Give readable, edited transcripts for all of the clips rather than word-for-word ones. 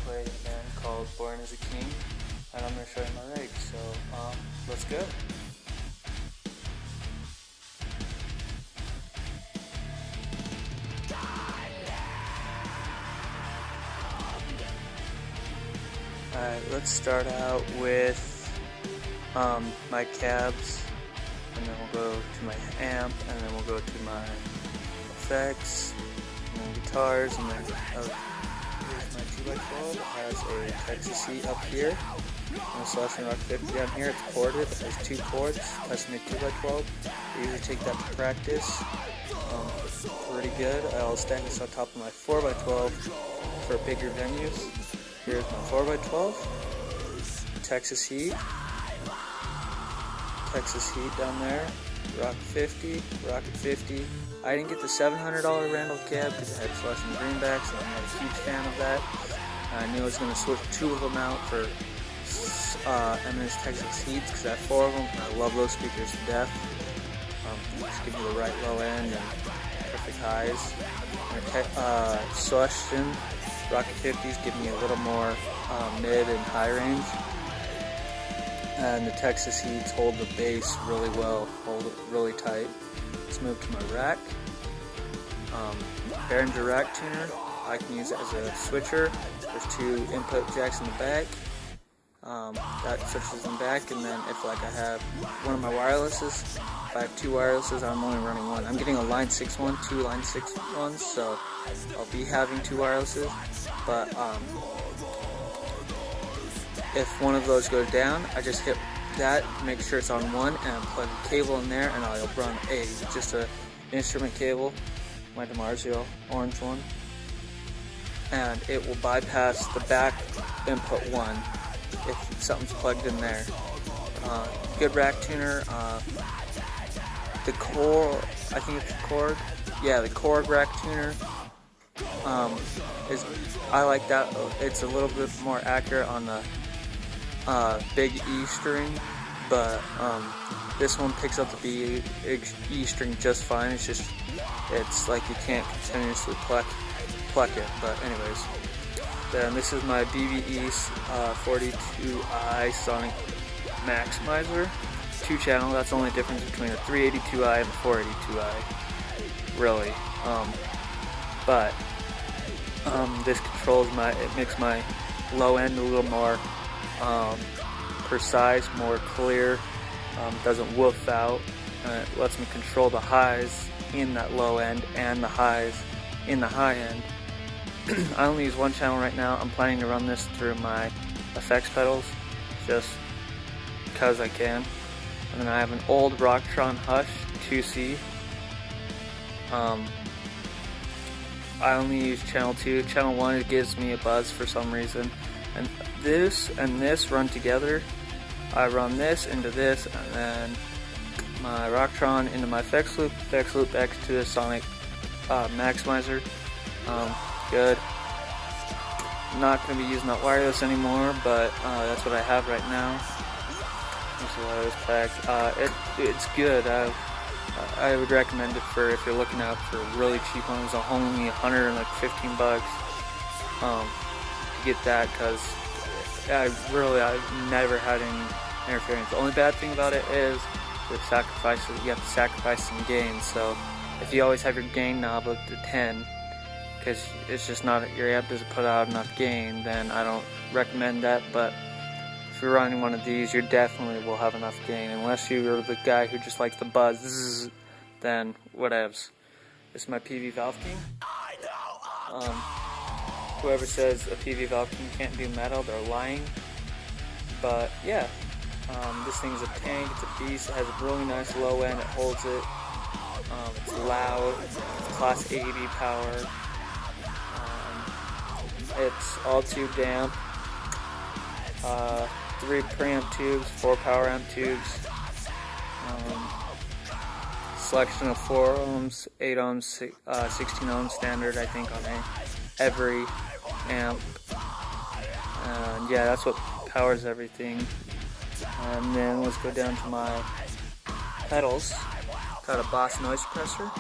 play a band called Born as a King, and I'm going to show you my rig, so let's go. Alright, let's start out with my cabs, and then we'll go to my amp, and then we'll go to my effects, and then guitars, and then here's my 2x12. It has a Texas seat up here, and a Celestial Rock 50 down here. It's corded, it has 2 cords, custom made 2x12. I usually take that to practice. Pretty good. I'll stack this on top of my 4x12 for bigger venues. Here's my 4x12, Texas heat down there, Rocket 50. I didn't get the $700 Randall cab because it had Celestial greenbacks, and I'm not a huge fan of that. I knew I was going to switch 2 of them out for Eminence Texas heats because I have 4 of them, and I love those speakers to death. Just give you the right low end and perfect highs. Celestial Rocket 50s give me a little more mid and high range, and the Texas heats hold the bass really well, hold it really tight. Let's move to my rack. Behringer rack tuner. I can use it as a switcher. There's 2 input jacks in the back. That switches them back, and then if like I have one of my wirelesses, if I have 2 wirelesses, I'm only running 1. I'm getting a line 6 one, 2 line 6 ones, so I'll be having 2 wirelesses, but if one of those goes down, I just hit that, make sure it's on 1, and plug a cable in there, and I'll run just a instrument cable, my DiMarzio orange one, and it will bypass the back input 1 if something's plugged in there. Good rack tuner. The core, I think it's the Korg. Yeah, the Korg rack tuner. I like that. It's a little bit more accurate on the big E string, but this one picks up the big E string just fine. It's like you can't continuously pluck it. But anyways, then this is my BVE 42i Sonic Maximizer, 2-channel. That's the only difference between a 382i and a 482i, really. But this controls it makes my low end a little more precise, more clear, doesn't woof out, and it lets me control the highs in that low end and the highs in the high end. I only use 1 channel right now. I'm planning to run this through my effects pedals just because I can. And then I have an old Rocktron Hush 2C. I only use channel 2. Channel 1, it gives me a buzz for some reason. And this run together. I run this into this, and then my Rocktron into my effects loop back to the Sonic Maximizer. Good. I'm not going to be using that wireless anymore, but that's what I have right now. There's a wireless pack. It's good. I would recommend it for if you're looking out for really cheap ones. It's only $115 to get that, because I've never had any interference. The only bad thing about it is the sacrifices. You have to sacrifice some gain. So if you always have your gain knob up to 10, because it's just not, your amp doesn't put out enough gain, then I don't recommend that. But if you're running one of these, you definitely will have enough gain, unless you're the guy who just likes the buzz, then whatevs. This is my PV Valve King. Whoever says a PV Valve King can't do metal, they're lying. But yeah, this thing's a tank, it's a beast, it has a really nice low end, it holds it. It's loud, it's class 80 power. It's all tube amp, 3 preamp tubes, 4 power amp tubes, selection of 4 ohms, 8 ohms, 16 ohms standard, I think, on every amp. And yeah, that's what powers everything. And then let's go down to my pedals. Got a Boss noise suppressor.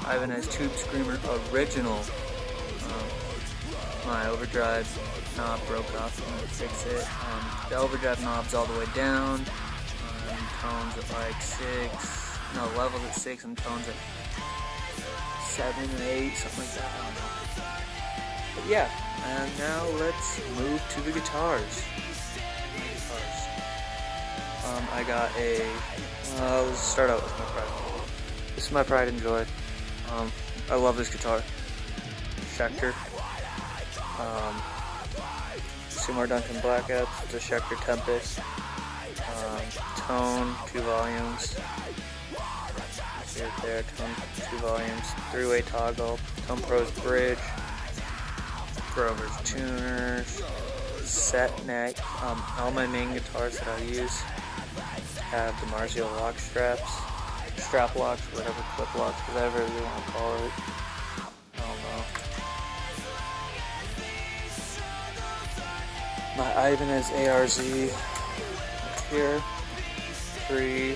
Ivan has Tube Screamer original my overdrive knob broke off. I'm gonna fix it. The overdrive knob's all the way down. Tones at like 6. No, levels at 6 and tones at 7 or 8, something like that. I don't know. But yeah, and now let's move to the guitars. I got a. Let's start out with my Pride. This is my Pride and Joy. I love this guitar. Schecter. Seymour Duncan Black Apps. It's a Schecter Tempest. Tone, 2 volumes. See it there, tone, 2 volumes. 3-way toggle. Tone Pro's bridge. Grover's tuners. Set neck. All my main guitars that I use have the Marzio lock straps, strap locks, whatever, clip locks, whatever you want to call it. I don't know. My Ibanez ARZ here. 3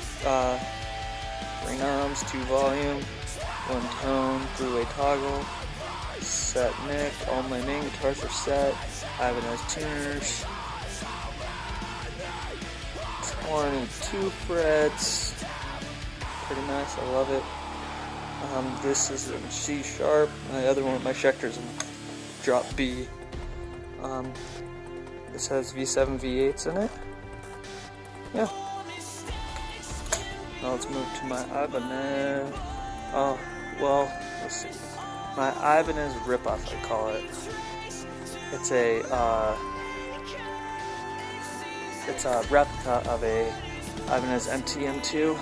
knobs, 2 volume, 1 tone, 3-way toggle, set neck. All my main guitars are set. Ibanez tuners. 22 frets. Pretty nice. I love it. This is in C sharp. My other one, my Schecter's in drop B. This has V7 V8s in it. Yeah. Now let's move to my Ibanez. Oh, well, let's see. My Ibanez ripoff, I call it. It's a replica of a Ibanez MTM2.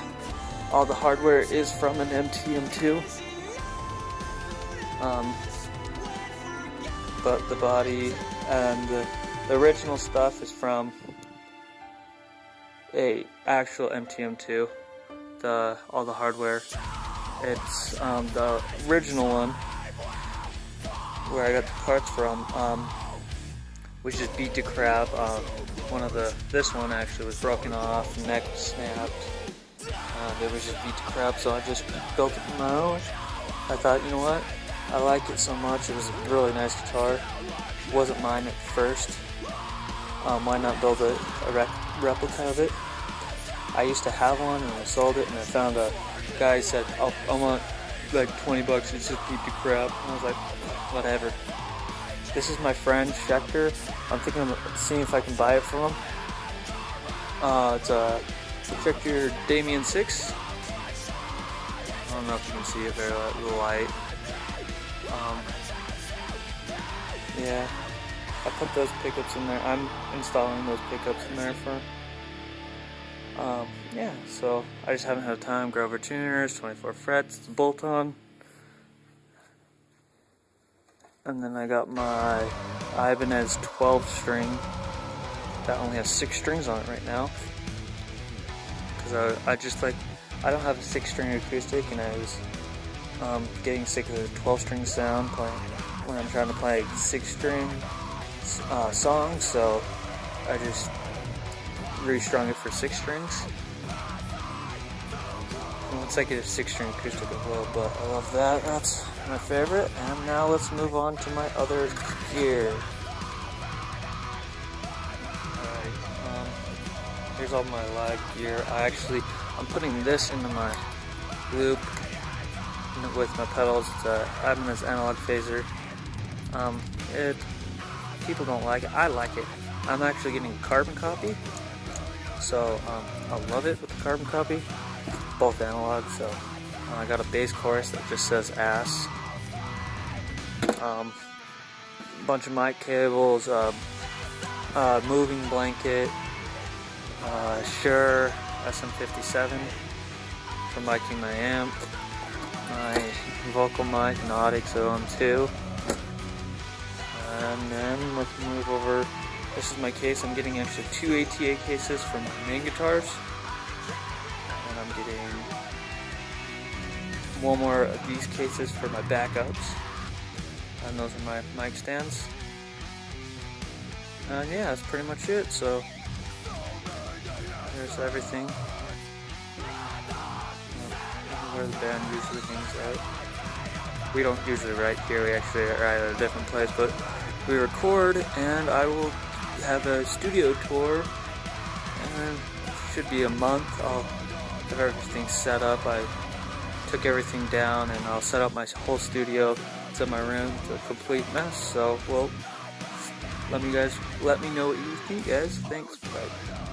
All the hardware is from an MTM2. But the body and the original stuff is from a actual MTM2. All the hardware. It's the original one where I got the parts from. We just beat to crap. This one actually was broken off, neck snapped. It was just beat to crap, so I just built it on my own. I thought, you know what? I like it so much. It was a really nice guitar. It wasn't mine at first. Why not build a replica of it? I used to have one and I sold it, and I found a guy who said, "Oh, I want like $20. It's just beat to crap." And I was like, whatever. This is my friend Schecter. I'm thinking of seeing if I can buy it from him. It's a Schecter Damien 6. I don't know if you can see it very light. Yeah, I put those pickups in there. I'm installing those pickups in there for. Yeah, so I just haven't had time. Grover tuners, 24 frets, it's a bolt-on. And then I got my Ibanez 12 string that only has 6 strings on it right now. Because I don't have a 6-string acoustic, and I was getting sick of the 12-string sound when I'm trying to play 6-string songs, so I just restrung it for 6 strings. Well, it's like a 6-string acoustic as well, but I love that. That's my favorite. And now let's move on to my other gear. Alright, here's all my live gear. I'm putting this into my loop with my pedals. It's a Ibanez analog phaser. People don't like it. I like it. I'm actually getting a carbon copy, so I love it with the carbon copy. Both analog, so I got a bass chorus that just says ass. Bunch of mic cables, moving blanket, Shure SM57 for miking my amp, my vocal mic, an Audix 012. And then let's move over. This is my case. I'm getting actually 2 ATA cases for my main guitars. And I'm getting one more of these cases for my backups. And those are my mic stands. And yeah, that's pretty much it. So there's everything. Where the band usually hangs out. We don't usually write here, we actually write at a different place, but we record, and I will have a studio tour, and it should be a month. I'll have everything set up. I took everything down, and I'll set up my whole studio. It's in my room. It's a complete mess, so, well, let me know what you think, guys. Thanks, bye.